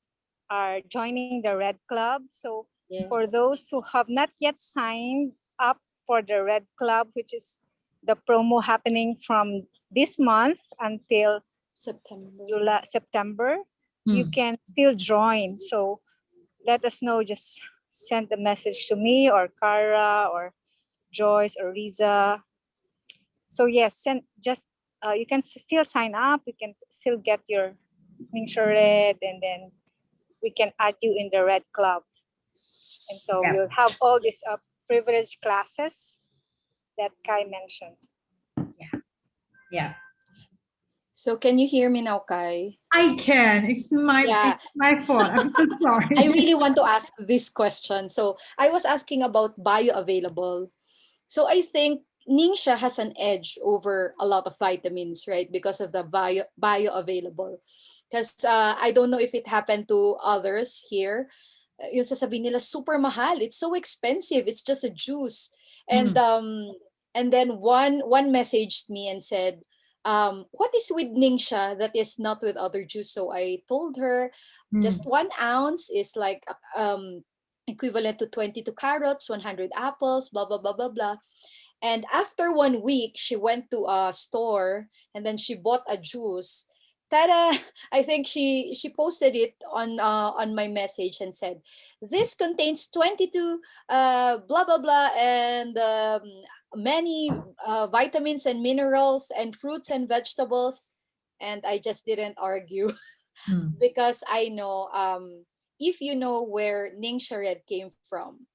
are joining the Red Club. So for those who have not yet signed up for the Red Club, which is the promo happening from this month until September, you can still join. So let us know. Just send a message to me or Cara or Joyce or Riza. So yes, you can still sign up. You can still get your Ningxia Red, and then we can add you in the Red Club. And so you'll have all these privileged classes that Kai mentioned. Yeah. So can you hear me now, Kai? I can. It's my fault. I'm so sorry. I really want to ask this question. So I was asking about bioavailable. So I think Ningxia has an edge over a lot of vitamins, right? Because of the bioavailable. Because I don't know if it happened to others here. Yung sasabihin nila, super mahal. It's so expensive. It's just a juice. And then one messaged me and said, what is with Ningxia that is not with other juice? So I told her, just 1 ounce is like equivalent to 22 carrots, 100 apples, blah, blah, blah, blah, blah. And after 1 week, she went to a store and then she bought a juice. Tada! I think she posted it on my message and said, this contains 22 blah, blah, blah, and many vitamins and minerals and fruits and vegetables. And I just didn't argue because I know if you know where Ningxia Red came from,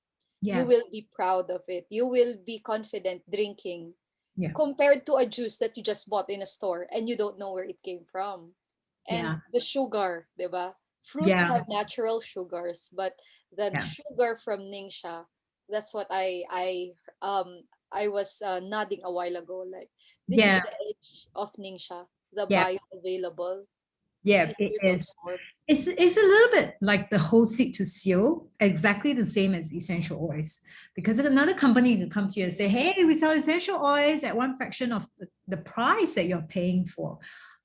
you will be proud of it. You will be confident drinking compared to a juice that you just bought in a store and you don't know where it came from. And the sugar, diba? Fruits have natural sugars, but the sugar from Ningxia, that's what I was nodding a while ago. Like, this is the edge of Ningxia, the bioavailable. Yeah, it is. It's a little bit like the whole seed to seal, exactly the same as essential oils. Because if another company can come to you and say, hey, we sell essential oils at one fraction of the price that you're paying for.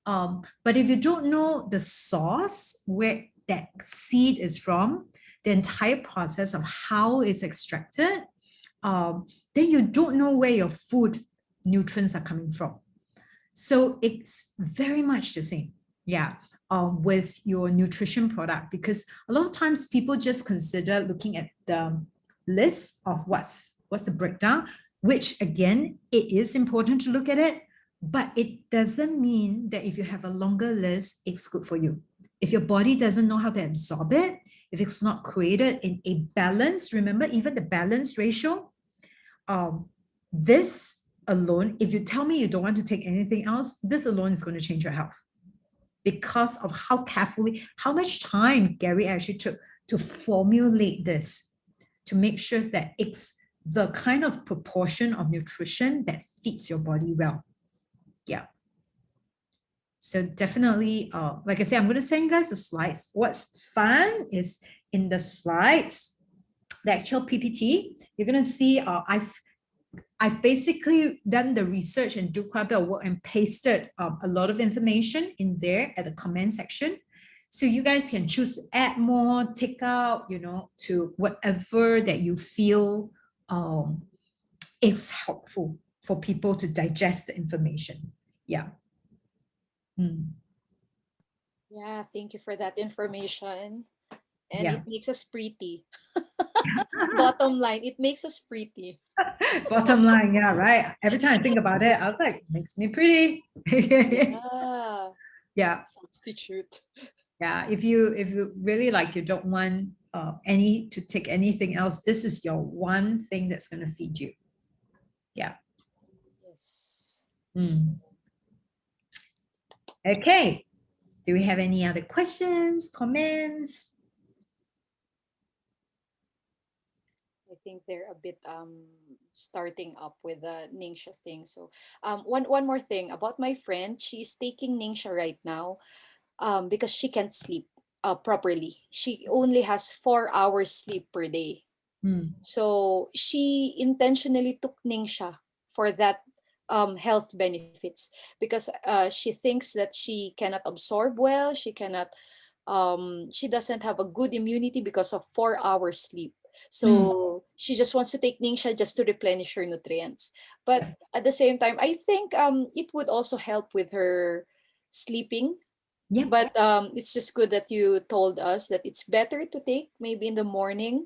But if you don't know the source where that seed is from, the entire process of how it's extracted, then you don't know where your food nutrients are coming from. So it's very much the same. With your nutrition product, because a lot of times people just consider looking at the list of what's the breakdown, which again, it is important to look at it, but it doesn't mean that if you have a longer list, it's good for you. If your body doesn't know how to absorb it, if it's not created in a balance, remember, even the balance ratio, this alone, if you tell me you don't want to take anything else, this alone is going to change your health. Because of how carefully, how much time Gary actually took to formulate this, to make sure that it's the kind of proportion of nutrition that fits your body well. So definitely, like I said, I'm going to send you guys the slides. What's fun is in the slides, the actual PPT, you're going to see I've basically done the research and do quite a bit of work and pasted a lot of information in there at the comment section. So you guys can choose to add more, take out, to whatever that you feel it's helpful for people to digest the information. Yeah. Yeah, thank you for that information. And Yeah. it makes us pretty. Bottom line, it makes us pretty. Bottom line, yeah, right. Every time I think about it, I was like, makes me pretty. Yeah. Yeah. Substitute. Yeah. If you really like, you don't want any to take anything else, this is your one thing that's going to feed you. Yeah. Yes. Okay. Do we have any other questions, comments? I think they're a bit starting up with the Ningxia thing. So one more thing about my friend, she's taking Ningxia right now because she can't sleep properly. She only has 4 hours sleep per day. So she intentionally took Ningxia for that health benefits, because she thinks that she cannot absorb well, she doesn't have a good immunity because of 4 hours sleep. So she just wants to take Ningxia just to replenish her nutrients. But at the same time, I think it would also help with her sleeping. Yeah. But it's just good that you told us that it's better to take maybe in the morning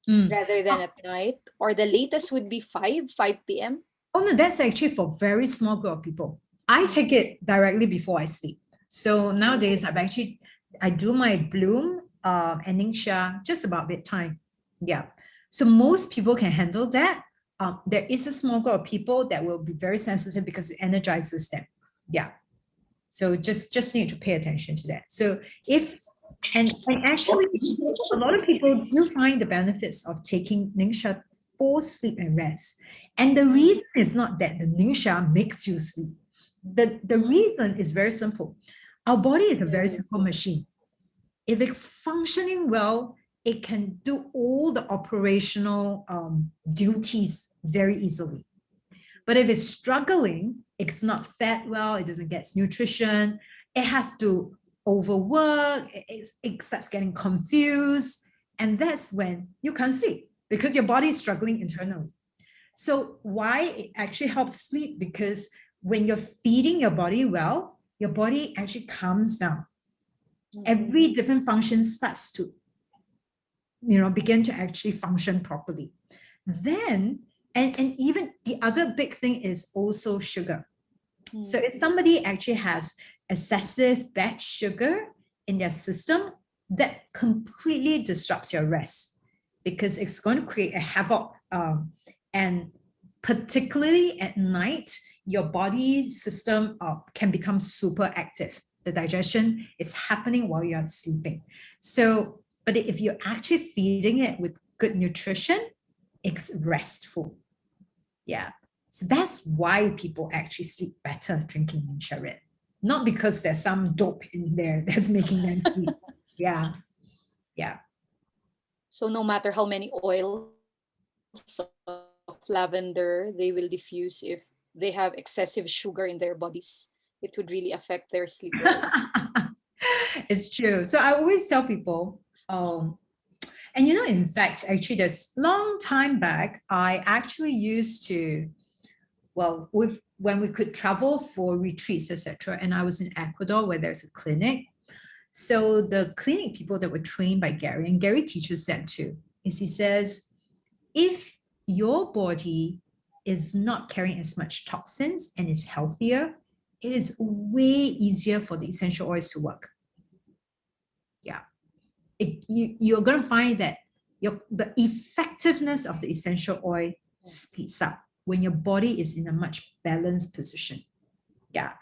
rather than at night, or the latest would be 5 p.m. Oh no, that's actually for very small group of people. I take it directly before I sleep. So nowadays I do my Bloom and Ningxia just about bedtime. Yeah. So most people can handle that. There is a small group of people that will be very sensitive because it energizes them. Yeah. So just need to pay attention to that. So and actually a lot of people do find the benefits of taking Ningxia for sleep and rest. And the reason is not that the Ningxia makes you sleep. The reason is very simple. Our body is a very simple machine. If it's functioning well, it can do all the operational duties very easily. But if it's struggling, it's not fed well, it doesn't get nutrition, it has to overwork, it starts getting confused. And that's when you can't sleep because your body is struggling internally. So why it actually helps sleep? Because when you're feeding your body well, your body actually calms down. Every different function starts to, begin to actually function properly. Then, and even the other big thing is also sugar. So if somebody actually has excessive bad sugar in their system, that completely disrupts your rest because it's going to create a havoc. And particularly at night, your body system can become super active. The digestion is happening while you're sleeping. So, but if you're actually feeding it with good nutrition, it's restful. Yeah. So that's why people actually sleep better drinking Ningxia Red. Not because there's some dope in there that's making them sleep. Yeah. Yeah. So no matter how many oils of lavender they will diffuse, if they have excessive sugar in their bodies, it would really affect their sleep. It's true. So I always tell people, and in fact, actually, this long time back, I actually used to, when we could travel for retreats, etc. And I was in Ecuador where there's a clinic. So the clinic people that were trained by Gary, and Gary teaches that too, is he says, if your body is not carrying as much toxins and is healthier, it is way easier for the essential oils to work. Yeah. You're going to find that the effectiveness of the essential oil speeds up when your body is in a much balanced position. Yeah.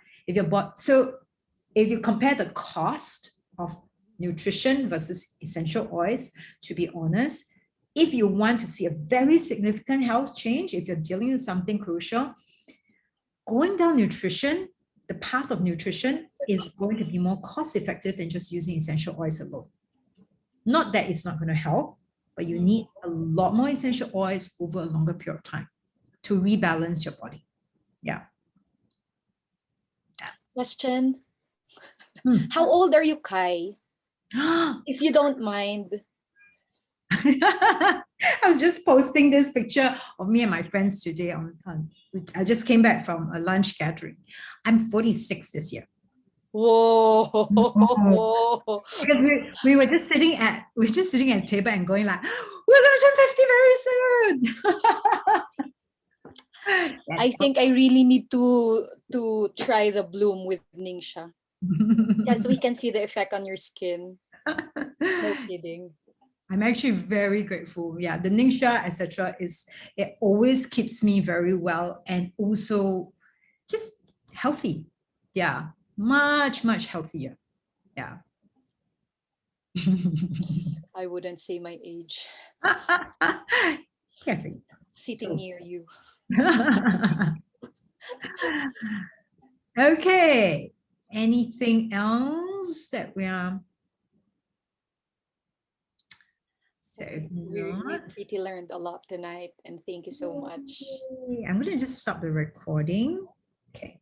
So if you compare the cost of nutrition versus essential oils, to be honest, if you want to see a very significant health change, if you're dealing with something crucial, going down nutrition, the path of nutrition is going to be more cost effective than just using essential oils alone. Not that it's not going to help, but you need a lot more essential oils over a longer period of time to rebalance your body. Yeah. Question. How old are you, Kai? If you don't mind. I was just posting this picture of me and my friends today I just came back from a lunch gathering. I'm 46 this year. Whoa. Because we were just sitting at a table and going like, we're gonna turn 50 very soon. I think I really need to try the bloom with Ningxia. Because we can see the effect on your skin. No kidding. I'm actually very grateful. Yeah, the Ningxia, etc. It always keeps me very well and also just healthy. Yeah, much healthier. Yeah. I wouldn't say my age. Yes. Sitting near you. Okay. Anything else that we are? So we pretty learned a lot tonight, and thank you so much. I'm going to just stop the recording. Okay.